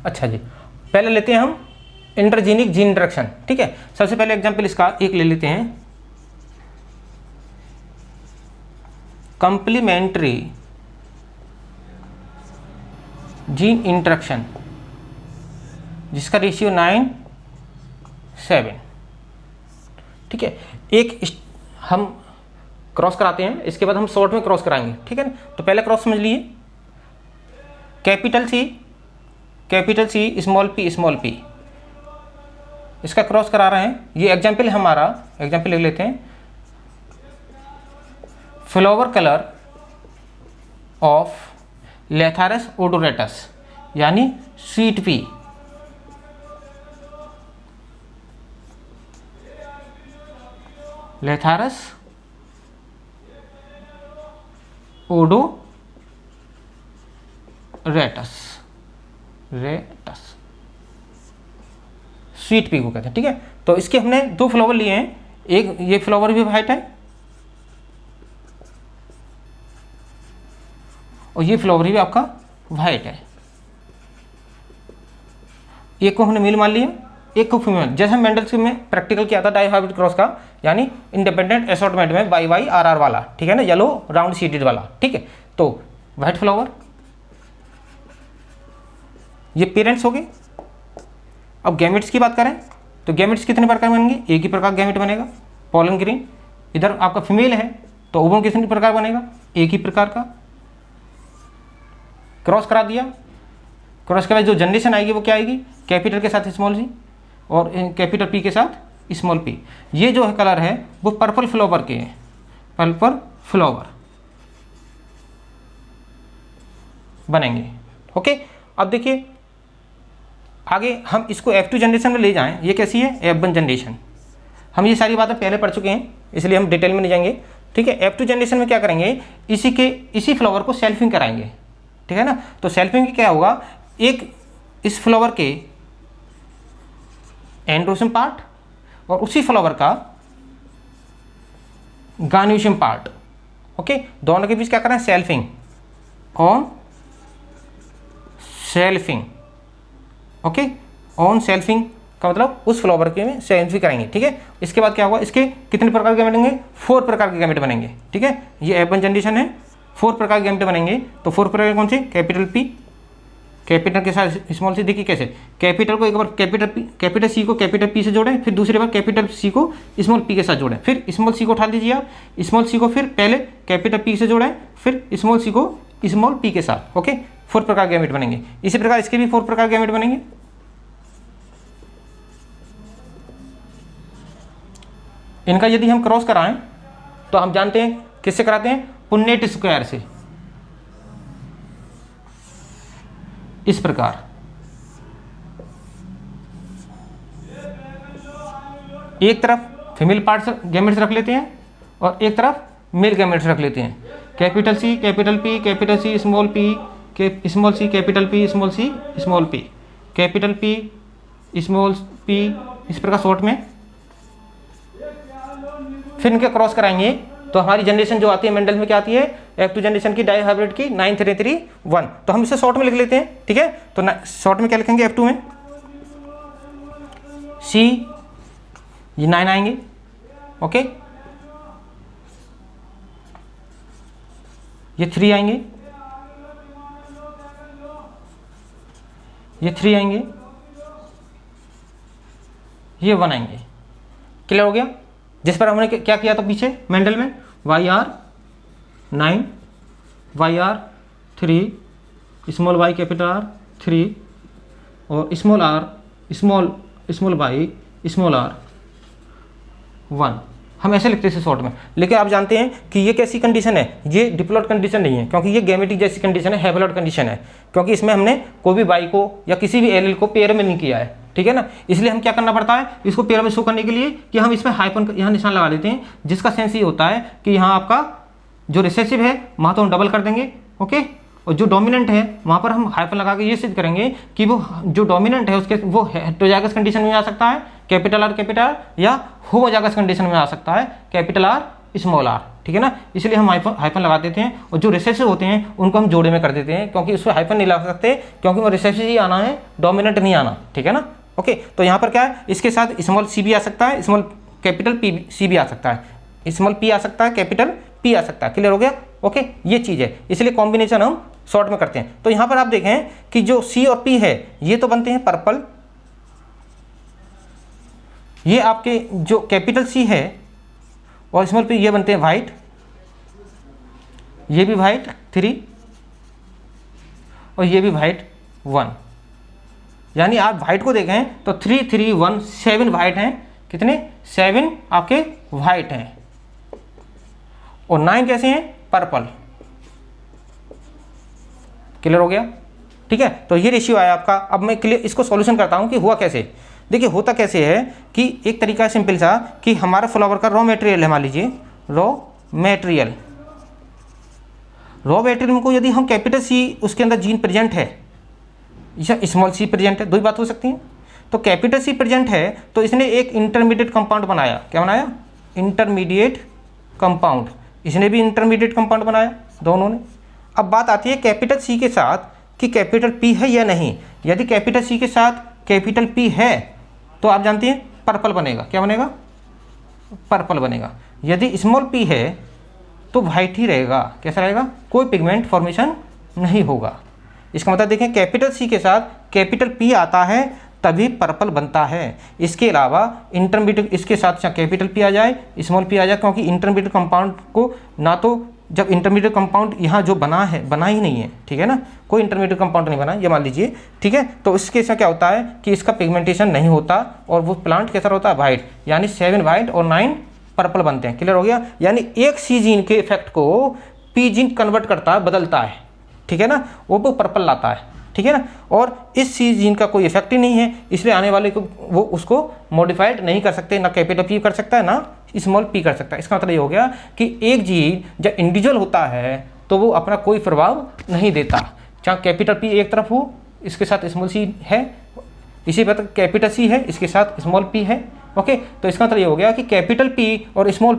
अच्छा जी, पहले लेते हैं हम इंटरजीनिक जीन इंटरेक्शन। ठीक है, सबसे पहले एग्जांपल इसका एक ले लेते हैं, कंप्लीमेंट्री जीन इंटरेक्शन जिसका रेशियो 9:7। ठीक है, एक हम क्रॉस कराते हैं, इसके बाद हम शॉर्ट में क्रॉस कराएंगे। ठीक है ना, तो पहले क्रॉस समझ लिए, कैपिटल सी स्मॉल पी, इसका क्रॉस करा रहे हैं। ये एग्जाम्पल हमारा, एग्जाम्पल ले लेते हैं, फ्लावर कलर ऑफ लेथारस ओडोरेटस यानी स्वीट पी, लेथारस ओडोरेटस, स्वीट पी को कहते हैं। ठीक है, तो इसके हमने 2 फ्लावर लिए हैं, एक ये फ्लावर भी वाइट है और ये फ्लावर भी आपका वाइट है। एक को हमने मेल मान लिया, एक को फीमेल। जैसे मेंडल्स में प्रैक्टिकल किया था डाइहाइब्रिड क्रॉस का, यानी इंडिपेंडेंट असॉर्टमेंट में YYRR वाला। ठीक है ना, येलो राउंड सीडेड वाला। ठीक है, तो वाइट फ्लावर, ये पेरेंट्स हो गए। अब गैमेट्स की बात करें तो गैमेट्स कितने प्रकार बनेंगे? एक ही प्रकार गैमेट बनेगा, पॉलन ग्रेन। इधर आपका फीमेल है तो ओवम कितने प्रकार बनेगा? एक ही प्रकार का। क्रॉस करा दिया, क्रॉस के बाद जो जनरेशन आएगी वो क्या आएगी? कैपिटल के साथ स्मॉल जी और कैपिटल पी के साथ स्मॉल पी। ये जो है कलर है वो पर्पल फ्लावर के हैं, पर्पल फ्लावर बनेंगे। ओके, अब देखिए आगे हम इसको F2 जनरेशन में ले जाएं। ये कैसी है? F1 generation. हम ये सारी बातें पहले पढ़ चुके हैं, इसलिए हम डिटेल में नहीं जाएंगे। ठीक है, F2 जनरेशन में क्या करेंगे? इसी फ्लावर को सेल्फिंग कराएंगे। ठीक है ना, तो सेल्फिंग की क्या होगा? एक इस फ्लावर के एंड्रोसियम पार्ट और उसी फ्लावर का गार्निशियम पार्ट। ओके, दोनों के बीच क्या करें? Selfing on selfing. Okay, on selfing का मतलब उस फ्लावर के में सेल्फिंग कराएंगे। ठीक है, इसके बाद क्या होगा? इसके कितने प्रकार के गैमेट बनेंगे? 4 प्रकार के गैमेट बनेंगे। ठीक है, ये F1 जनरेशन है, 4 प्रकार के गैमेट बनेंगे। तो 4 प्रकार कौन से? कैपिटल पी, कैपिटल के साथ स्मॉल सी। देखिए कैसे, कैपिटल को एक बार कैपिटल सी को कैपिटल पी से जोड़ें, फिर दूसरी बार कैपिटल सी को स्मॉल पी के साथ जोड़ें, फिर स्मॉल सी को उठा लीजिए आप, स्मॉल सी को फिर पहले कैपिटल पी से जोड़ें, फिर स्मॉल सी को स्मॉल पी के साथ। ओके, 4 प्रकार के गैमेट बनेंगे। इसी प्रकार इसके भी 4 प्रकार के गैमेट बनेंगे। इनका यदि हम क्रॉस कराएं तो हम जानते हैं किससे कराते हैं? पुन्नेट स्क्वायर से। इस प्रकार एक तरफ फीमेल पार्ट्स गैमेट्स रख लेते हैं और एक तरफ मेल गैमेट्स रख लेते हैं। Capital C, capital P, capital C, small p, small c, capital P, small c, small p, capital P, small p, इस प्रकार शॉर्ट में। फिर इनके क्रॉस कराएंगे तो हमारी जनरेशन जो आती है मेंडल में क्या आती है? F2 जनरेशन की डाइहाइब्रिड की 9331। तो हम इसे शॉर्ट में लिख लेते हैं। ठीक है, तो शॉर्ट में क्या लिखेंगे? F2 में C, ये 9 आएंगे। ओके, ये 3 आएंगे, ये 3 आएंगे, ये 1 आएंगे। क्लियर हो गया? जिस पर हमने क्या किया था पीछे मेंडल में? YR9, YR3, small y capital R 3 और small r small y small r 1। हम ऐसे लिखते हैं शॉर्ट में। लेकिन आप जानते हैं कि ये कैसी कंडीशन है? ये डिप्लॉइड कंडीशन नहीं है, क्योंकि ये गैमेटिक जैसी कंडीशन है, हैप्लॉइड कंडीशन है, क्योंकि इसमें हमने कोई भी y को या किसी भी एलील को पेयर में नहीं किया है। ठीक है ना, इसलिए हम क्या करना पड़ता है इसको पेयर में शो करने के लिए कि हम इसमें हाइफन यहाँ निशान लगा देते हैं, जिसका सेंस ये होता है कि यहाँ आपका जो रिसेसिव है वहाँ तो हम डबल कर देंगे। ओके, और जो डोमिनेंट है वहाँ पर हम हाइफन लगा के ये सिद्ध करेंगे कि वो जो डोमिनेंट है उसके वो हेटेरोजाइगस कंडीशन में आ सकता है कैपिटल R कैपिटल R, या होमोजाइगस कंडीशन में आ सकता है कैपिटल R स्मॉल आर, ठीक है ना। इसलिए हम हाइफन लगा देते हैं, और जो रिसेसिव होते हैं उनको हम जोड़े में कर देते हैं, क्योंकि उसमें हाइफन नहीं लगा सकते, क्योंकि वो रिसेसिव ही आना है, डोमिनेंट नहीं आना, ठीक है ना। ओके, तो यहाँ पर क्या है, इसके साथ स्मॉल सी भी आ सकता है, स्मॉल कैपिटल पी सी भी आ सकता है, स्मॉल पी आ सकता है, कैपिटल पी आ सकता है। क्लियर हो गया। ओके, ये चीज़ है, इसलिए कॉम्बिनेशन हम शॉर्ट में करते हैं। तो यहाँ पर आप देखें कि जो सी और पी है ये तो बनते हैं पर्पल, ये आपके जो कैपिटल सी है और स्मॉल पी ये बनते हैं वाइट, ये भी वाइट 3 और ये भी वाइट 1। यानी आप वाइट को देखें तो 3 3 1 7 वाइट हैं। कितने? 7 आपके वाइट हैं, और 9 कैसे हैं? पर्पल। क्लियर हो गया, ठीक है। तो ये रेशियो आया आपका। अब मैं क्लियर इसको सॉल्यूशन करता हूं कि हुआ कैसे। देखिए होता कैसे है कि एक तरीका है सिंपल सा, कि हमारा फ्लावर का रॉ मटेरियल है, मान लीजिए रॉ मटेरियल में को यदि हम कैपिटल सी उसके अंदर जीन प्रेजेंट है या स्मॉल सी प्रेजेंट है, दो ही बात हो सकती है। तो कैपिटल सी प्रेजेंट है तो इसने एक इंटरमीडिएट कंपाउंड बनाया। क्या बनाया? Intermediate compound. इसने भी इंटरमीडिएट कंपाउंड बनाया, दोनों ने। अब बात आती है कैपिटल सी के साथ कि कैपिटल पी है या नहीं। यदि कैपिटल सी के साथ कैपिटल पी है तो आप जानते हैं पर्पल बनेगा। क्या बनेगा? पर्पल बनेगा। यदि स्मॉल पी है तो वाइट ही रहेगा। कैसा रहेगा? कोई पिगमेंट फॉर्मेशन नहीं होगा। इसका मतलब देखें, कैपिटल सी के साथ कैपिटल पी आता है तभी पर्पल बनता है। इसके अलावा इंटरमीडिएट इसके साथ चाहे कैपिटल पी आ जाए, स्मॉल पी आ जाए, क्योंकि इंटरमीडिएट कंपाउंड को ना तो जब इंटरमीडिएट कंपाउंड यहाँ जो बना ही नहीं है, ठीक है ना, कोई इंटरमीडिएट कंपाउंड नहीं बना, ये मान लीजिए, ठीक है। तो इसके साथ क्या होता है कि इसका पिगमेंटेशन नहीं होता और वो प्लांट कैसा होता है? वाइट। यानी 7 वाइट और 9 पर्पल बनते हैं। क्लियर हो गया। यानी एक सी जीन के इफेक्ट को पी जीन कन्वर्ट करता है, बदलता है, ठीक है ना, वो पर्पल लाता है, ठीक है ना। और इस सी जीन का कोई इफेक्ट ही नहीं है, इसलिए आने वाले को वो उसको मॉडिफाइड नहीं कर सकते, ना कैपिटल पी कर सकता है ना स्मॉल पी कर सकता है। इसका मतलब ये हो गया कि एक जीन जब इंडिविजुअल होता है तो वो अपना कोई प्रभाव नहीं देता, चाहे कैपिटल पी एक तरफ हो, इसके साथ स्मॉल सी है, इसी पर कैपिटल सी है, इसके साथ स्मॉल पी है। ओके, तो इसका मतलब ये हो गया कि कैपिटल पी और स्मॉल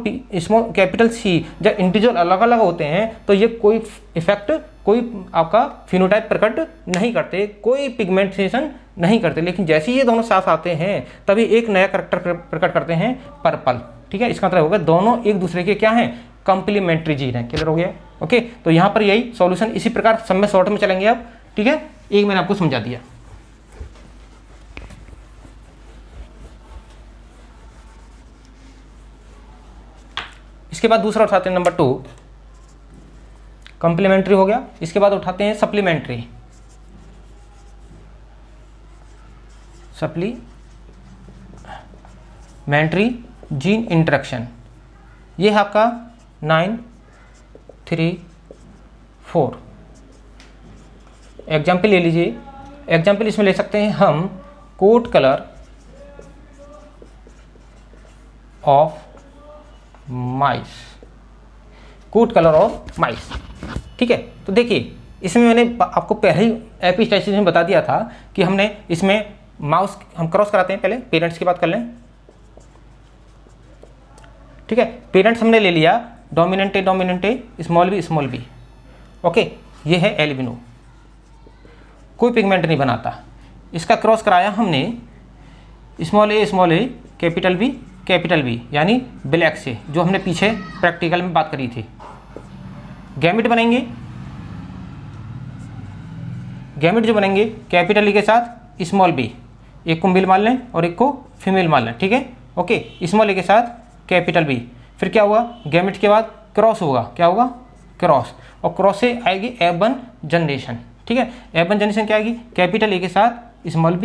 कैपिटल सी जब इंडिविजुअल अलग अलग होते हैं तो ये कोई इफेक्ट, कोई आपका फिनोटाइप प्रकट नहीं करते, कोई पिगमेंटेशन नहीं करते। लेकिन जैसे ही ये दोनों साथ आते हैं तभी एक नया करैक्टर प्रकट करते हैं, पर्पल, ठीक है। इसका मतलब होगा दोनों एक दूसरे के क्या हैं? कंप्लीमेंट्री जीन है। क्लियर हो गया। ओके, तो यहाँ पर यही सॉल्यूशन, इसी प्रकार सब में शॉर्ट में चलेंगे अब, ठीक है। एक मैंने आपको समझा दिया। इसके बाद दूसरा उठाते हैं नंबर 2, कंप्लीमेंट्री हो गया। इसके बाद उठाते हैं सप्लीमेंट्री। सप्लीमेंट्री जीन इंटरेक्शन, ये है आपका 9 3 4। एग्जाम्पल ले लीजिए। एग्जाम्पल इसमें ले सकते हैं हम coat colour of mice, coat colour of mice, ठीक है। तो देखिए इसमें मैंने आपको पहले ही एपिस्टाइसिस में बता दिया था कि हमने इसमें माउस हम क्रॉस कराते हैं, पहले पेरेंट्स की बात कर लें, ठीक है। पेरेंट्स हमने ले लिया डोमिनेंट ए, स्मॉल बी, ओके। ये है एल्बिनो, कोई पिगमेंट नहीं बनाता। इसका क्रॉस कराया हमने स्मॉल ए कैपिटल बी, यानी ब्लैक से, जो हमने पीछे प्रैक्टिकल में बात करी थी। गैमेट बनेंगे, गैमेट जो बनेंगे कैपिटल ई के साथ स्मॉल बी, एक को मेल मान लें और एक को फीमेल मान लें, ठीक है, ओके। स्मॉल ए के साथ कैपिटल बी, फिर क्या हुआ? गैमेट के बाद क्रॉस होगा, क्या होगा? क्रॉस, और क्रॉस से आएगी F1 जनरेशन, ठीक है। F1 जनरेशन क्या आएगी? कैपिटल ए के साथ स्मॉल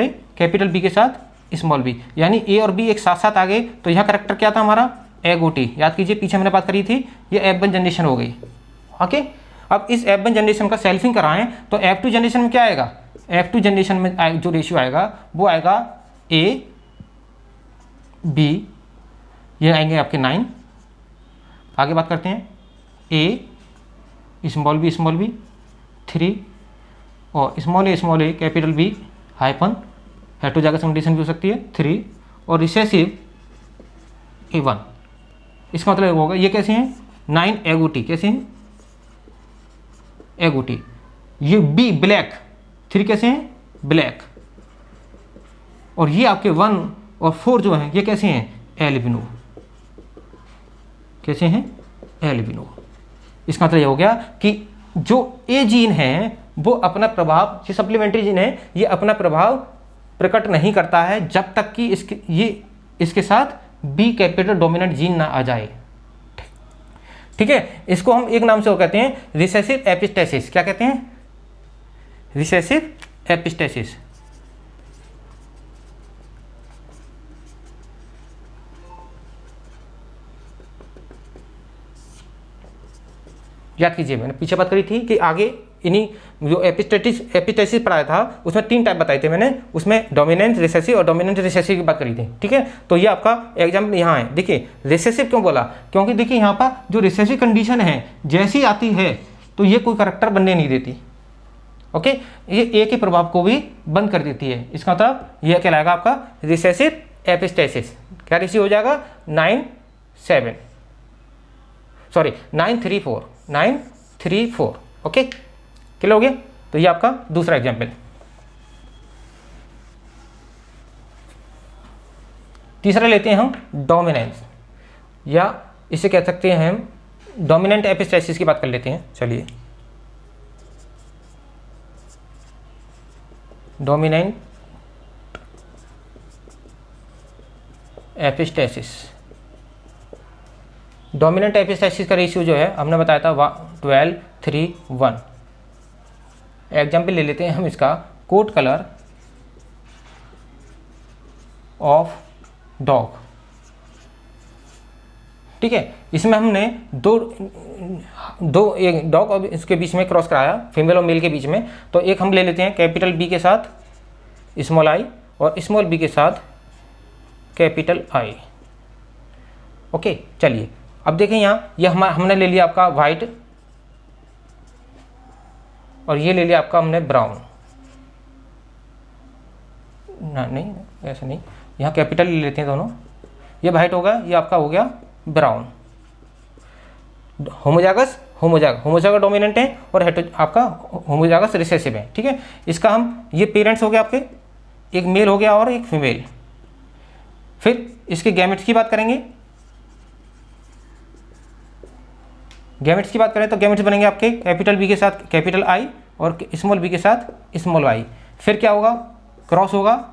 ए, कैपिटल बी के साथ स्मॉल बी, यानी ए और बी एक साथ साथ आ गए। तो यह करेक्टर क्या था हमारा? एगोटी। याद कीजिए पीछे मैंने बात करी थी, ये F1 जनरेशन हो गई, ओके। अब इस F1 जनरेशन का सेल्फिंग कराएं तो F2 जनरेशन में क्या आएगा? F2 जनरेशन में जो रेशियो आएगा वो आएगा ए बी, ये आएंगे आपके 9। आगे बात करते हैं, ए स्मॉल बी 3 और small A capital B hyphen, हेड टू जाकर कंडीशन भी हो सकती है 3 और रिसेसिव A1, इसका मतलब होगा ये कैसे हैं 9 एगोटी, कैसे हैं एगोटी। ये बी ब्लैक, 3 कैसे हैं ब्लैक। और ये आपके 1 और 4 जो हैं ये कैसे हैं एल्बिनो, कैसे हैं एल्बिनो। इसका मतलब ये हो गया कि जो ए जीन है वो अपना प्रभाव, ये सप्लीमेंट्री जीन है, ये अपना प्रभाव प्रकट नहीं करता है जब तक कि इसके साथ बी कैपिटल डोमिनेंट जीन ना आ जाए। ठीक है, इसको हम एक नाम से वो कहते हैं रिसेसिव एपिस्टेसिस। क्या कहते हैं रिसेसिव एपिस्टेसिस। याद कीजिए, मैंने पीछे बात करी थी कि आगे इन्हीं जो एपिस्टेसिस पढ़ाया था उसमें 3 टाइप बताए थे मैंने, उसमें डोमिनेंट रिसेसिव और डोमिनेंट रिसेसिव की बात करी थी। ठीक है, तो ये आपका एग्जाम्पल यहाँ है। देखिए रिसेसिव क्यों बोला, क्योंकि देखिए यहाँ पर जो रिसेसिव कंडीशन है जैसी आती है तो ये कोई करैक्टर बनने नहीं देती। ओके, ये ए के प्रभाव को भी बंद कर देती है। इसका मतलब यह कहलाएगा आपका रिसेसिव एपिस्टेसिस। क्या रेशियो हो जाएगा 9:7, सॉरी 9:3:4। ओके, क्लियर हो गया। तो ये आपका दूसरा एग्जाम्पल। तीसरा लेते हैं हम डोमिनेंस, या इसे कह सकते हैं हम डोमिनेंट एपिस्टेसिस की बात कर लेते हैं। चलिए, डोमिनेंट एपिस्टेसिस। डोमिनेंट एपिस्टेसिस का रेशियो जो है हमने बताया था 12:3:1। एग्जाम्पल ले लेते हैं हम इसका, कोट कलर ऑफ डॉग। ठीक है, इसमें हमने दो एक डॉग और इसके बीच में क्रॉस कराया, फीमेल और मेल के बीच में। तो एक हम ले लेते हैं कैपिटल बी के साथ स्मॉल आई और स्मॉल बी के साथ कैपिटल आई। ओके, चलिए अब देखें यहाँ, ये हमने ले लिया आपका वाइट और ये ले लिया आपका हमने ब्राउन। ना नहीं, ऐसा नहीं, यहाँ कैपिटल ले लेते हैं दोनों। ये वाइट होगा, ये आपका हो गया ब्राउन। होमोजागस डोमिनेंट है और आपका होमोजागस रिसेसिव है। ठीक है, इसका हम, ये पेरेंट्स हो गए आपके, एक मेल हो गया और एक फीमेल। फिर इसके गैमेट्स की बात करेंगे। गैमेट्स की बात करें तो गैमेट्स बनेंगे आपके कैपिटल बी के साथ कैपिटल आई और स्मॉल बी के साथ स्मॉल वाई। फिर क्या होगा, क्रॉस होगा,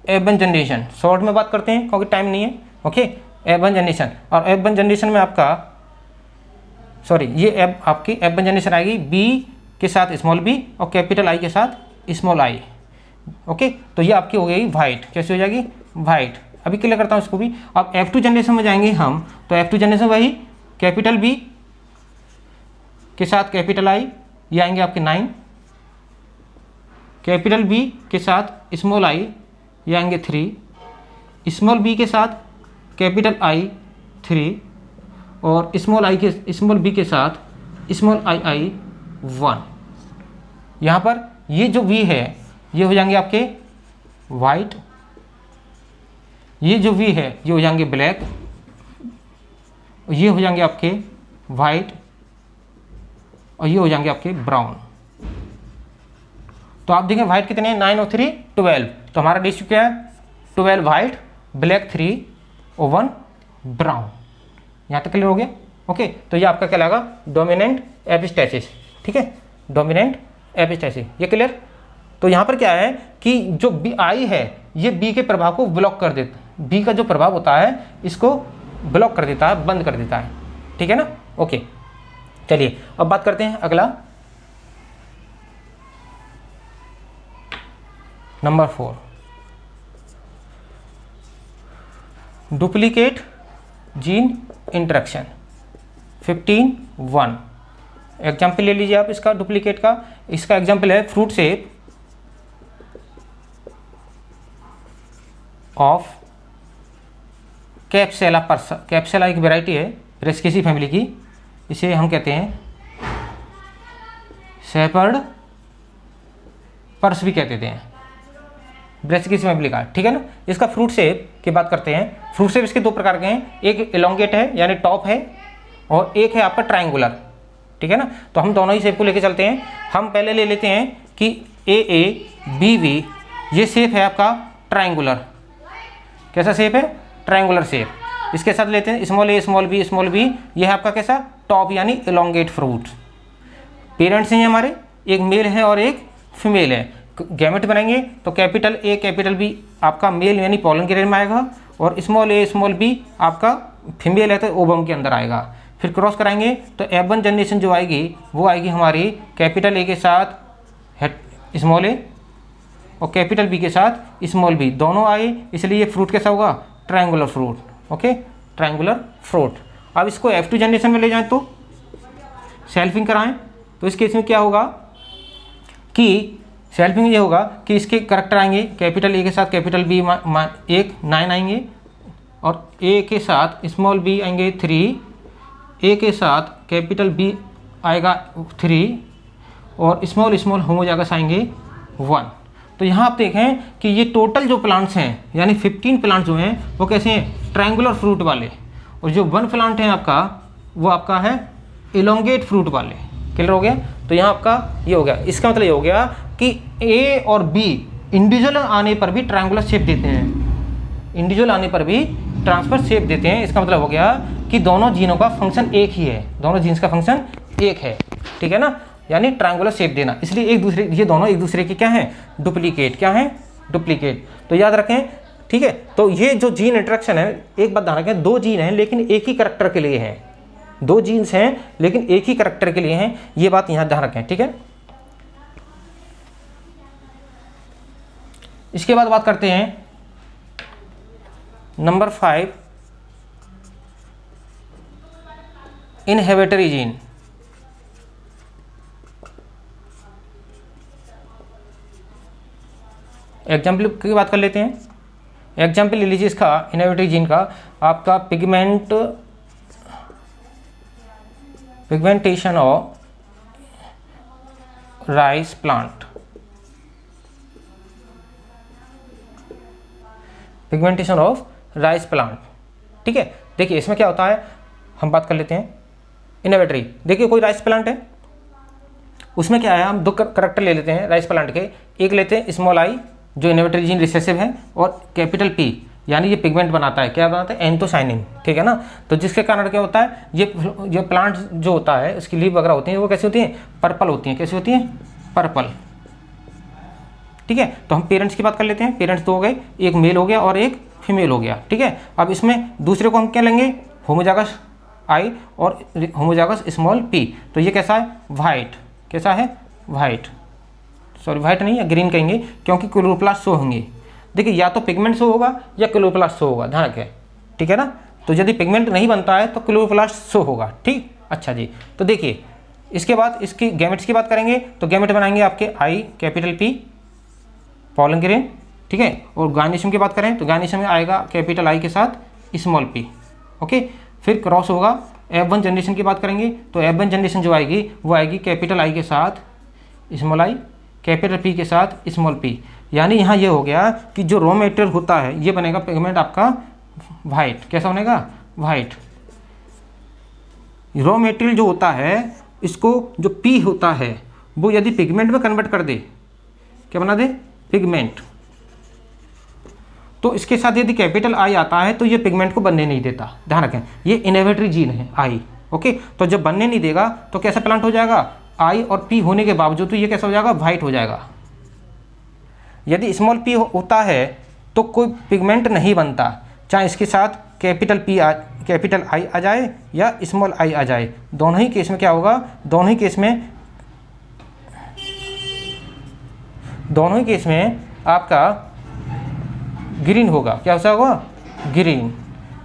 F1 जनरेशन। शॉर्ट में बात करते हैं क्योंकि टाइम नहीं है। ओके, F1 जनरेशन, और F1 जनरेशन में आपका, सॉरी, ये आपकी F1 जनरेशन आएगी बी के साथ स्मॉल बी और कैपिटल आई के साथ स्मॉल आई। ओके, तो ये आपकी हो गई वाइट। कैसे हो जाएगी वाइट। अभी क्लियर करता हूँ इसको भी। अब F2 जनरेशन में जाएंगे हम, तो F2 जनरेशन वही कैपिटल बी के साथ कैपिटल आई, ये आएंगे आपके 9। कैपिटल बी के साथ स्मॉल आई, ये आएंगे 3। स्मॉल बी के साथ कैपिटल आई 3 और स्मॉल बी के साथ स्मॉल आई 1। यहाँ पर ये जो वी है ये हो जाएंगे आपके वाइट, ये जो वी है ये हो जाएंगे ब्लैक, ये हो जाएंगे आपके वाइट और ये हो जाएंगे आपके ब्राउन। तो आप देखें वाइट कितने हैं 9 और 3 12। तो हमारा रेशियो क्या है 12 वाइट, ब्लैक 3 और 1 ब्राउन। यहाँ तक क्लियर हो गया। ओके, तो ये आपका क्या लगा डोमिनेंट एपिस्टेसिस। ठीक है, डोमिनेंट एपिस्टेसिस, ये क्लियर। तो यहाँ पर क्या है कि जो बी आई है ये बी के प्रभाव को ब्लॉक कर देता है, बी का जो प्रभाव होता है इसको ब्लॉक कर देता है, बंद कर देता है। ठीक है ना। ओके, चलिए अब बात करते हैं अगला, number 4, duplicate gene interaction 15:1। Example ले लीजिए आप इसका डुप्लीकेट का। इसका एग्जाम्पल है फ्रूट शेप ऑफ कैप्सेला पर्स। कैप्सेला एक वेराइटी है ब्रेस्केसी फैमिली की, इसे हम कहते हैं शेपर्ड पर्स भी कहते हैं। ब्रेसिकेसी में भी लिखा है, ठीक है ना। इसका फ्रूट शेप की बात करते हैं। फ्रूट शेप इसके दो प्रकार के हैं, एक एलोंगेट है यानी टॉप है, और एक है आपका ट्रायंगुलर, ठीक है ना। तो हम दोनों ही शेप को लेके चलते हैं। हम पहले ले लेते हैं कि AA BB, ये शेप है आपका ट्रायंगुलर। कैसा शेप है? Triangular shape. इसके साथ लेते हैं स्मॉल a स्मॉल b, ये है आपका कैसा? टॉप यानी एलोंगेट फ्रूट। पेरेंट्स हैं हमारे, एक मेल है और एक फीमेल है। गैमेट बनाएंगे तो कैपिटल A कैपिटल B आपका मेल यानी पॉलन ग्रेन में आएगा, और स्मॉल a स्मॉल b आपका फीमेल है तो ओवम के अंदर आएगा। फिर क्रॉस कराएंगे तो F1 जनरेशन जो आएगी वो आएगी हमारी कैपिटल A के साथ स्मॉल a और कैपिटल B के साथ स्मॉल b, दोनों आए, इसलिए ये फ्रूट कैसा होगा? Triangular fruit. Okay, triangular fruit. अब इसको F2 जनरेशन में ले जाएं तो सेल्फिंग कराएं तो इस केस में क्या होगा कि सेल्फिंग ये होगा कि इसके करेक्टर आएंगे कैपिटल A के साथ कैपिटल B 1 9 आएंगे, और A के साथ स्मॉल b आएंगे 3, A के साथ कैपिटल B आएगा 3, और स्मॉल होमोजाइगस आएंगे 1। तो यहाँ आप देखें कि ये टोटल जो प्लांट्स हैं यानी 15 प्लांट जो हैं वो कैसे हैं? ट्रायंगुलर फ्रूट वाले, और जो 1 प्लांट है आपका वो आपका है एलोंगेट फ्रूट वाले। क्लियर हो गया? तो यहाँ आपका ये हो गया। इसका मतलब ये हो गया कि A और B इंडिविजुअल आने पर भी ट्रायंगुलर शेप देते हैं, इंडिविजुअल आने पर भी ट्रांसफर शेप देते हैं। इसका मतलब हो गया कि दोनों जीनों का फंक्शन एक ही है, दोनों जीन्स का फंक्शन एक है, ठीक है ना, यानी ट्रायंगुलर शेप देना। इसलिए एक दूसरे, ये दोनों एक दूसरे के क्या हैं? डुप्लीकेट। क्या हैं? डुप्लीकेट। तो याद रखें, ठीक है। तो ये जो जीन इंटरेक्शन है, एक बात ध्यान रखें, 2 जीन हैं लेकिन एक ही करैक्टर के लिए हैं, 2 जीन्स हैं लेकिन एक ही करैक्टर के लिए हैं, ये बात यहाँ ध्यान रखें, ठीक है। इसके बाद बात करते हैं नंबर 5, इनहेबिटरी जीन। एग्जाम्पल की बात कर लेते हैं। एग्जाम्पल ले लीजिए इसका, इनहेबिटरी जीन का, आपका pigmentation of rice plant. Pigmentation of rice plant, ठीक है। देखिए इसमें क्या होता है, हम बात कर लेते हैं इनहेबिटरी। देखिए कोई राइस प्लांट है, उसमें क्या है, हम 2 करैक्टर ले लेते हैं राइस प्लांट के। एक लेते हैं स्मॉल i जो इनहेबिटरी जीन रिसेसिव है, और कैपिटल P यानी ये पिगमेंट बनाता है। क्या बनाता है? एंथोसाइनिन, ठीक है ना। तो जिसके कारण क्या होता है, ये प्लांट जो होता है इसकी लीफ वगैरह होती है वो कैसी होती हैं? पर्पल होती हैं। कैसी होती हैं? पर्पल, ठीक है। तो हम पेरेंट्स की बात कर लेते हैं। पेरेंट्स 2 हो गए, एक मेल हो गया और एक फीमेल हो गया, ठीक है। अब इसमें दूसरे को हम क्या लेंगे? होमोजाइगस I और होमोजाइगस स्मॉल p। तो ये कैसा है? वाइट। कैसा है? वाइट, सॉरी वाइट नहीं है, ग्रीन कहेंगे, क्योंकि क्लोरोप्लास्ट शो होंगे। देखिए या तो पिगमेंट शो होगा या क्लोरोप्लास्ट शो होगा, ध्यान रखें, ठीक है ना। तो यदि पिगमेंट नहीं बनता है तो क्लोरोप्लास्ट शो होगा, ठीक। अच्छा जी, तो देखिए इसके बाद इसकी गैमेट्स की बात करेंगे तो गैमेट बनाएंगे आपके I capital P pollen grain, ठीक है। और गायनेशियम की बात करें तो गायनेशियम में आएगा कैपिटल I के साथ स्मॉल p, ओके। फिर क्रॉस होगा। F1 जनरेशन की बात करेंगे तो F1 जनरेशन जो आएगी वो आएगी कैपिटल I के साथ स्मॉल i, कैपिटल P के साथ स्मॉल p। यानी यहाँ ये हो गया कि जो रॉ मटेरियल होता है ये बनेगा पिगमेंट आपका वाइट। कैसा बनेगा? वाइट। रॉ मटेरियल जो होता है इसको जो P होता है वो यदि पिगमेंट में कन्वर्ट कर दे, क्या बना दे? पिगमेंट। तो इसके साथ यदि कैपिटल I आता है तो ये पिगमेंट को बनने नहीं देता, ध्यान रखें। ये इनहिबिटरी जीन है I, ओके। तो जब बनने नहीं देगा तो कैसा प्लांट हो जाएगा? I और P होने के बावजूद तो ये कैसा हो जाएगा? वाइट हो जाएगा। यदि स्मॉल p होता है तो कोई पिगमेंट नहीं बनता, चाहे इसके साथ कैपिटल I आ जाए या स्मॉल I आ जाए। दोनों ही केस में क्या होगा? दोनों ही केस में आपका ग्रीन होगा। क्या होगा? ग्रीन।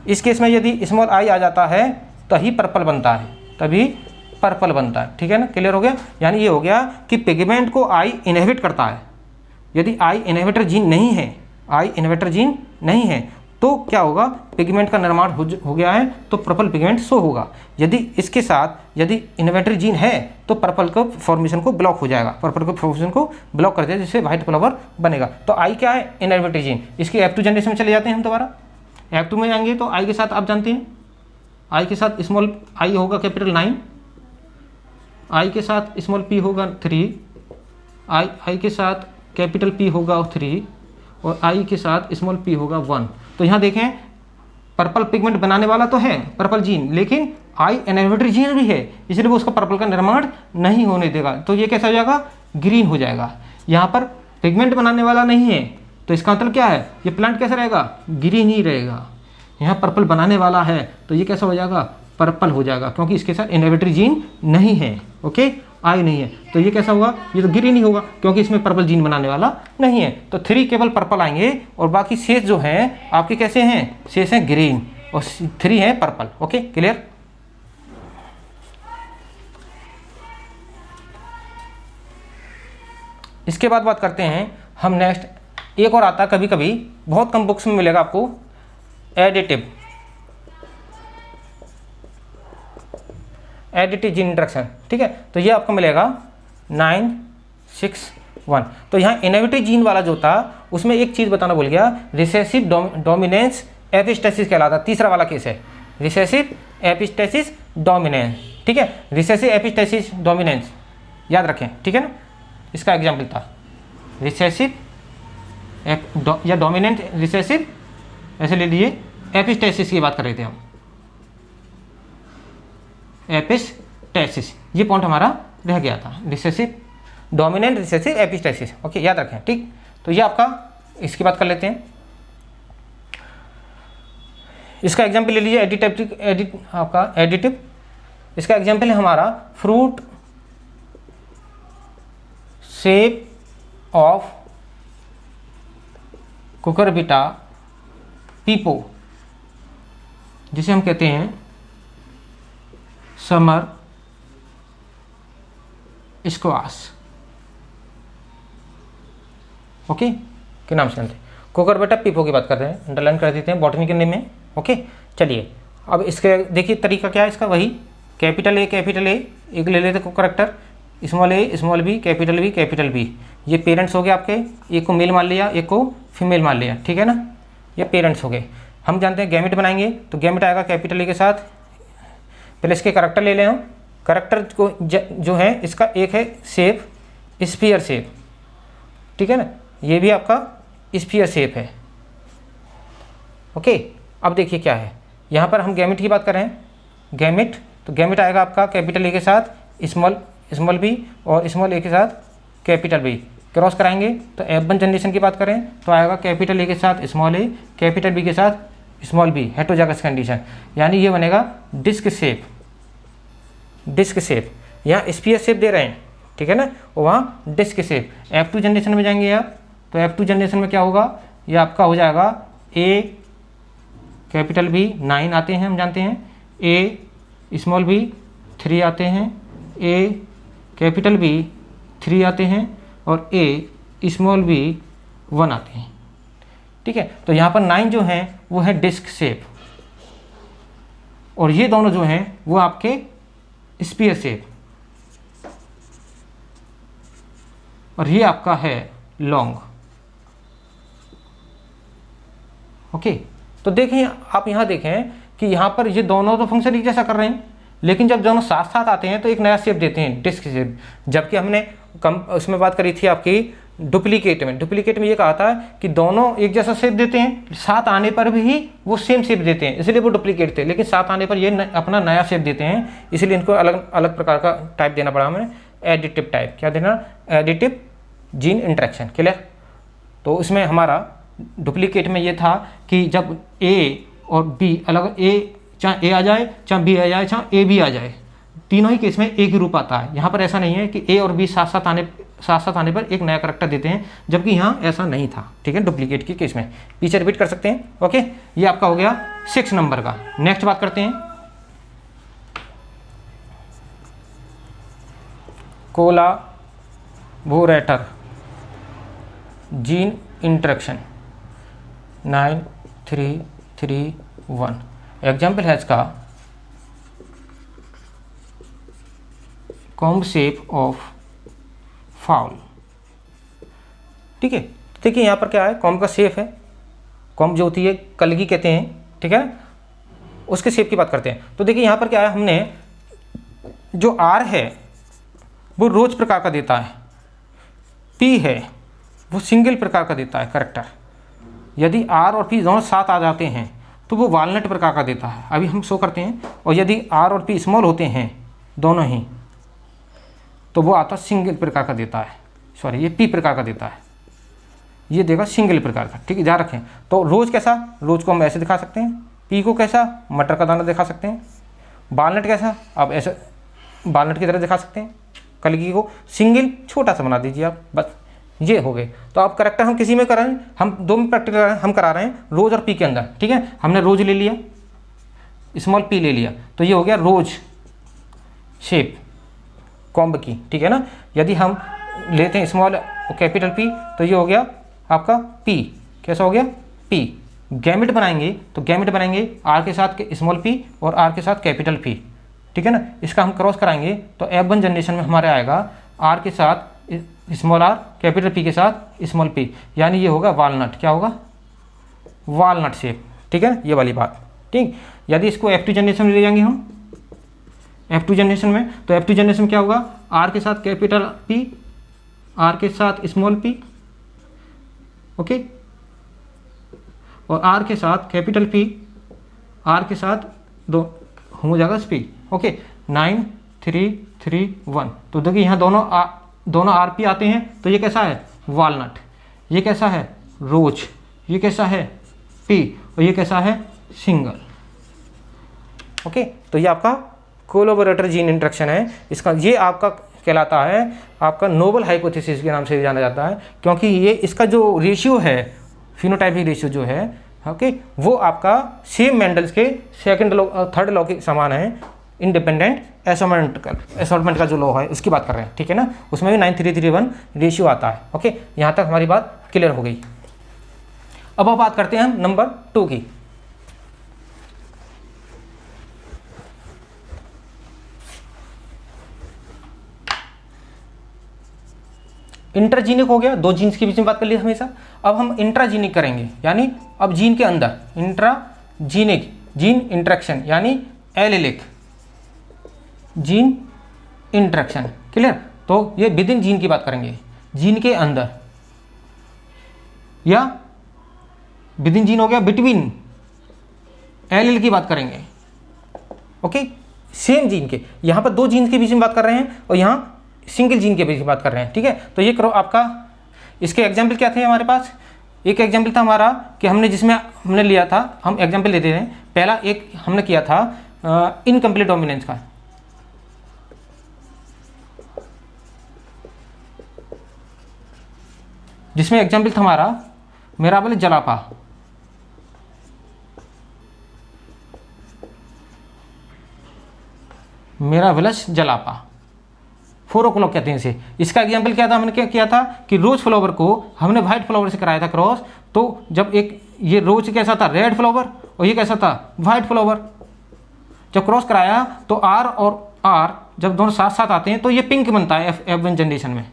इस केस में यदि स्मॉल I आ जाता है तभी पर्पल बनता है, तभी पर्पल बनता है, ठीक है ना। क्लियर हो गया? यानी ये हो गया कि पिगमेंट को I इनहिबिट करता है। यदि I इनहिबिटर जीन नहीं है, I इनहिबिटर जीन नहीं है तो क्या होगा, पिगमेंट का निर्माण हो गया है तो पर्पल पिगमेंट शो होगा। यदि इसके साथ यदि इनहिबिटरी जीन है तो पर्पल को फॉर्मेशन को ब्लॉक हो जाएगा, पर्पल को फॉर्मेशन को ब्लॉक कर देगा, जिससे व्हाइट फ्लावर बनेगा। तो आई क्या है, इनहिबिटरी जीन। इसकी F2 जनरेशन में चले जाते हैं हम दोबारा, F2 में जाएंगे तो आई के साथ आप जानते हैं, आई के साथ स्मॉल आई होगा कैपिटल 9, आई के साथ स्मॉल p होगा 3, आई के साथ कैपिटल P होगा 3 और आई के साथ स्मॉल p होगा 1। तो यहाँ देखें पर्पल पिगमेंट बनाने वाला तो है पर्पल जीन, लेकिन आई इनहिबिटरी जीन भी है, इसलिए वो उसका पर्पल का निर्माण नहीं होने देगा। तो ये कैसा हो जाएगा, ग्रीन हो जाएगा। यहाँ पर पिगमेंट बनाने वाला नहीं है तो इसका मतलब क्या है, ये प्लांट कैसा रहेगा, ग्रीन ही रहेगा। यहाँ पर्पल बनाने वाला है तो ये कैसा हो जाएगा, पर्पल हो जाएगा, क्योंकि इसके साथ इनहिबिटरी जीन नहीं है। ओके, आई नहीं है तो ये कैसा होगा, ये तो ग्रीन ही होगा क्योंकि इसमें पर्पल जीन बनाने वाला नहीं है। तो 3 केवल पर्पल आएंगे और बाकी शेष जो हैं आपके कैसे हैं, शेष हैं ग्रीन और 3 है पर्पल। Okay, clear. इसके बाद बात करते हैं हम नेक्स्ट, एक और आता है कभी कभी, बहुत कम बुक्स में मिलेगा आपको, एडिटिव जीन इंटरेक्शन। ठीक है, तो ये आपको मिलेगा 961। तो यहाँ इनहिबिटरी जीन वाला जो था उसमें एक चीज़ बताना भूल गया, रिसेसिव डोमिनेंस एपिस्टेसिस कहलाता, तीसरा वाला केस है रिसेसिव एपिस्टेसिस डोमिनेंस। ठीक है, रिसेसिव एपिस्टेसिस डोमिनेंस याद रखें, ठीक है ना। इसका एग्जाम्पल था रिसेसिव या डोमिनेंट रिसेसिव, ऐसे ले लीजिए, एपिस्टेसिस की बात कर रहे थे हम, एपिस्टेसिस, ये पॉइंट हमारा रह गया था, recessive dominant recessive epistasis. Okay, याद रखें, ठीक। तो ये आपका, इसकी बात कर लेते हैं, इसका एग्जाम्पल ले लीजिए एडिटिव। इसका एग्जाम्पल है हमारा फ्रूट शेप ऑफ कुकुरबिटा पीपो, जिसे हम कहते हैं समर स्क्वाश। ओके, के नाम से जानते हैं, कुकुरबिटा पीपो की बात कर रहे हैं, अंडरलाइन कर देते हैं बॉटनी के नेम में। ओके, चलिए अब इसके देखिए तरीका क्या है इसका, वही कैपिटल ए एक ले लेते करेक्टर, स्मॉल ए स्मॉल बी कैपिटल बी, ये पेरेंट्स हो गए आपके, एक को मेल मान लिया एक को फीमेल मान लिया, ठीक है ना, ये पेरेंट्स हो गए। हम जानते हैं गैमेट बनाएंगे तो गैमेट आएगा कैपिटल ए के साथ, पहले इसके करेक्टर ले लें हम। करेक्टर को जो है इसका एक है शेप, स्फीयर शेप, ठीक है ना, ये भी आपका स्फीयर शेप है। ओके, अब देखिए क्या है, यहाँ पर हम गैमेट की बात कर रहे हैं, गैमेट, तो गैमेट आएगा आपका कैपिटल ए के साथ स्मॉल बी और स्मॉल ए के साथ कैपिटल बी, क्रॉस कराएंगे तो F1 जनरेशन की बात करें तो आएगा कैपिटल ए के साथ स्मॉल ए, कैपिटल बी के साथ स्मॉल बी, हेटेरोजाइगस कंडीशन, यानी ये बनेगा डिस्क शेप। यहाँ स्फीयर शेप दे रहे हैं, ठीक है ना, और वहाँ डिस्क शेप। F2 जनरेशन में जाएंगे आप तो F2 जनरेशन में क्या होगा, ये आपका हो जाएगा ए कैपिटल बी 9 आते हैं, हम जानते हैं, ए स्मॉल बी 3 आते हैं, ए कैपिटल बी 3 आते हैं और ए स्मॉल बी 1 आते हैं, ठीक है। तो यहाँ पर 9 जो हैं वो है डिस्क शेप और ये दोनों जो हैं वो आपके स्फीयर शेप, और ये आपका है लॉन्ग। ओके, तो देखें आप, यहाँ देखें कि यहाँ पर ये दोनों तो फंक्शन एक जैसा कर रहे हैं, लेकिन जब दोनों साथ साथ आते हैं तो एक नया शेप देते हैं, डिस्क शेप। जबकि हमने उसमें बात करी थी आपकी डुप्लीकेट में ये कहा था कि दोनों एक जैसा शेप देते हैं, साथ आने पर भी वो सेम शेप देते हैं, इसलिए वो डुप्लीकेट थे, लेकिन साथ आने पर ये अपना नया शेप देते हैं, इसलिए इनको अलग अलग प्रकार का टाइप देना पड़ा हमें, एडिटिव टाइप। क्या देना, एडिटिव जीन इंटरेक्शन, क्लियर। तो इसमें हमारा डुप्लीकेट में ये था कि जब ए और बी अलग, ए चाहे ए आ जाए, चाहे बी आ जाए, चाहे ए बी आ जाए, तीनों ही केस में एक ही रूप आता है। यहाँ पर ऐसा नहीं है कि ए और बी साथ साथ आने पर एक नया करेक्टर देते हैं, जबकि यहाँ ऐसा नहीं था, ठीक है, डुप्लीकेट के केस में। पीछे रिपीट कर सकते हैं। ओके, ये आपका हो गया 6 नंबर का। नेक्स्ट बात करते हैं कोलाबोरेटर जीन इंटरेक्शन 9 3 3 1। एग्जाम्पल है इसका कॉम्ब शेप ऑफ फाउल। ठीक है, देखिए यहाँ पर क्या है, कॉम्ब का शेप है, कॉम्ब जो होती है कलगी कहते हैं, ठीक है, उसके शेप की बात करते हैं। तो देखिए यहाँ पर क्या है, हमने जो आर है वो रोज प्रकार का देता है, पी है वो सिंगल प्रकार का देता है करेक्टर। यदि आर और पी दोनों साथ आ जाते हैं तो वो वालनट प्रकार का देता है, अभी हम शो करते हैं। और यदि आर और पी स्मॉल होते हैं दोनों ही, तो वो आता सिंगल प्रकार का देता है, सॉरी ये पी प्रकार का देता है, ये देगा सिंगल प्रकार का। ठीक है, ध्यान रखें। तो रोज कैसा, रोज को हम ऐसे दिखा सकते हैं, पी को कैसा मटर का दाना दिखा सकते हैं, वालनट कैसा आप ऐसे वालनट की तरह दिखा सकते हैं, कलगी को सिंगल छोटा सा बना दीजिए आप, बस ये हो गए। तो आप करेक्टर हम किसी में कर रहे हैं, हम दो में प्रैक्टिकल हम करा रहे हैं, रोज और पी के अंदर। ठीक है, हमने रोज ले लिया, स्मॉल पी ले लिया, तो ये हो गया रोज शेप कॉम्ब की। ठीक है ना, यदि हम लेते हैं स्मॉल और कैपिटल पी तो ये हो गया आपका पी, कैसा हो गया पी। गैमेट बनाएंगे तो गैमेट बनाएंगे आर के साथ स्मॉल पी और आर के साथ कैपिटल पी। ठीक है ना, इसका हम क्रॉस कराएंगे तो F1 जनरेशन में हमारे आएगा आर के साथ स्मॉल आर कैपिटल पी के साथ स्मॉल पी, यानी ये होगा वालनट, क्या होगा वालनट शेप। ठीक है, ये वाली बात। ठीक, यदि इसको F2 जनरेशन में ले जाएंगे हम F2 जनरेशन में, तो F2 जनरेशन क्या होगा, आर के साथ कैपिटल पी, आर के साथ स्मॉल पी, ओके, और आर के साथ कैपिटल पी, आर के साथ दो हो जाएगा पी। ओके, 9 3 3 1। तो देखिए यहाँ दोनों आर पी आते हैं, तो ये कैसा है वालनट, ये कैसा है रोज, ये कैसा है पी, और ये कैसा है सिंगल। ओके, तो ये आपका कोलैबोरेटर जीन इंटरेक्शन है, इसका ये आपका कहलाता है आपका नोबल हाइपोथेसिस के नाम से जाना जाता है, क्योंकि ये इसका जो रेशियो है फिनोटाइपिक रेशियो जो है, ओके, वो आपका सेम मेंडल्स के सेकंड लॉ थर्ड लॉ के समान है, इंडिपेंडेंट असॉर्टमेंट का जो लॉ है उसकी बात कर रहे हैं। ठीक है ना, उसमें भी 9331 रेशियो आता है। ओके, यहाँ तक हमारी बात क्लियर हो गई। अब हम बात करते हैं नंबर 2 की। इंटरजीनिक हो गया, दो जीन्स के बीच में बात कर ली हमेशा। अब हम इंट्राजीनिक करेंगे, यानी अब जीन के अंदर इंट्राजीनिक जीन इंटरेक्शन, यानी एलिलिक जीन इंटरेक्शन। क्लियर, तो ये विद इन जीन की बात करेंगे, जीन के अंदर, या विद इन जीन हो गया बिटवीन एलिल की बात करेंगे। ओके, सेम जीन के, यहाँ पर दो जीन के बीच में बात कर रहे हैं और यहाँ सिंगल जीन के बीच में बात कर रहे हैं। ठीक है, तो ये करो आपका, इसके एग्जाम्पल क्या थे हमारे पास, एक एग्जाम्पल था हमारा कि हमने जिसमें हमने लिया था, हम एग्जाम्पल लेते हैं। पहला एक हमने किया था इनकम्प्लीट डोमिनेंस का, जिसमें एग्जाम्पल था हमारा मिराबल जलापा, मिराबलस जलापा, 4 o'clock कहते हैं इसे। इसका एग्जाम्पल क्या था, हमने क्या किया था कि रोज फ्लावर को हमने व्हाइट फ्लावर से कराया था क्रॉस। तो जब एक ये रोज कैसा था रेड फ्लावर और ये कैसा था व्हाइट फ्लावर, जब क्रॉस कराया तो आर और आर जब दोनों साथ साथ आते हैं तो ये पिंक बनता है F1 जनरेशन में।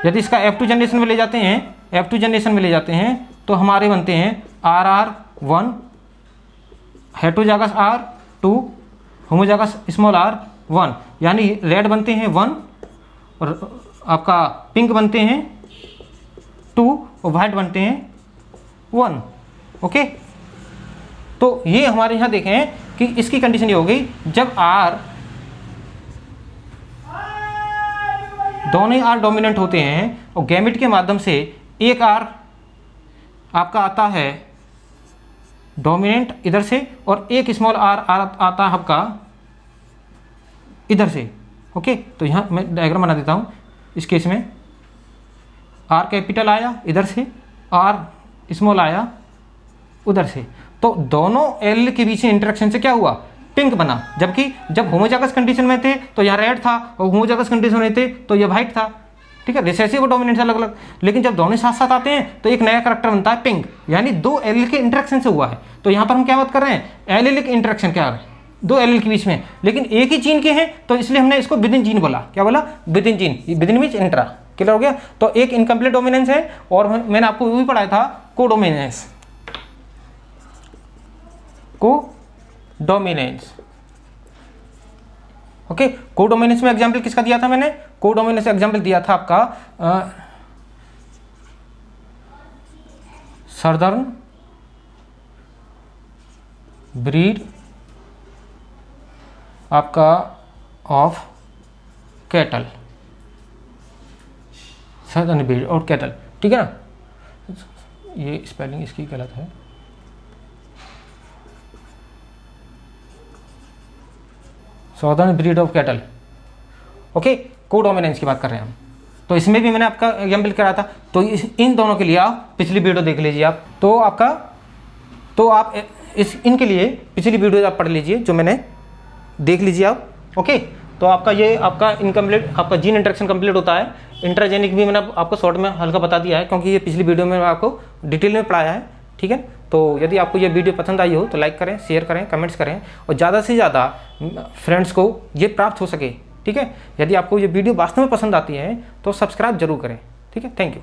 यदि इसका F2 जनरेशन में ले जाते हैं, F2 जनरेशन में ले जाते हैं तो हमारे बनते हैं RR1, heterozygous R2, homozygous small r1, यानी रेड बनते हैं 1 और आपका पिंक बनते हैं 2 और वाइट बनते हैं 1। ओके, तो ये हमारे यहाँ देखें कि इसकी कंडीशन ये हो गई, जब R दोनों R डोमिनेंट होते हैं और गैमेट के माध्यम से एक R आपका आता है डोमिनेंट इधर से और एक स्मॉल r आता है आपका इधर से। ओके, तो यहाँ मैं डायग्राम बना देता हूँ। इस केस में R कैपिटल आया इधर से, R स्मॉल आया उधर से, तो दोनों एल के बीच इंटरेक्शन से क्या हुआ, पिंक बना। जबकि जब होमोजाइगस कंडीशन में थे तो यहाँ रेड था और होमोजाइगस कंडीशन में थे तो ये वाइट था। ठीक है, रिसेसिव और डोमिनेंट अलग अलग, लेकिन जब दोनों साथ साथ आते हैं तो एक नया करैक्टर बनता है पिंग, यानी दो एलील के इंटरेक्शन से हुआ है। तो यहाँ पर हम क्या बात कर रहे हैं, एलीलिक इंटरेक्शन क्या है, दो एलील के बीच में, लेकिन एक ही जीन के हैं, तो इसलिए हमने इसको विद इन जीन बोला। क्या बोला, with in gene, with in means intra. Clear हो गया। तो एक इनकम्प्लीट डोमिनेंस है, और मैंने आपको वो भी पढ़ाया था कोडोमिनेंस, कोडोमिनेंस। ओके, कोडोमिनेंस में एग्जांपल किसका दिया था मैंने, कोडोमिनेंस एग्जांपल दिया था आपका सदर्न ब्रीड आपका ऑफ कैटल, सदर्न ब्रीड और कैटल, ठीक है ना। ये स्पेलिंग इसकी गलत है, southern breed of cattle. Okay, codominance की बात कर रहे हैं हम, तो इसमें भी मैंने आपका एग्जाम्पल करा था। तो इन दोनों के लिए आप पिछली वीडियो देख लीजिए आप, तो आपका, तो आप इनके लिए पिछली वीडियो आप पढ़ लीजिए जो मैंने, देख लीजिए आप। ओके, तो आपका ये आपका इनकम्प्लीट, आपका जीन इंटरेक्शन कंप्लीट होता है। इंट्राजेनिक भी मैंने आपको शॉर्ट में हल्का बता दिया है, क्योंकि ये पिछली वीडियो में आपको डिटेल में पढ़ाया है, ठीक है। तो यदि आपको ये वीडियो पसंद आई हो तो लाइक करें, शेयर करें, कमेंट्स करें, और ज़्यादा से ज़्यादा फ्रेंड्स को ये प्राप्त हो सके, ठीक है। यदि आपको ये वीडियो वास्तव में पसंद आती है तो सब्सक्राइब जरूर करें, ठीक है। Thank you.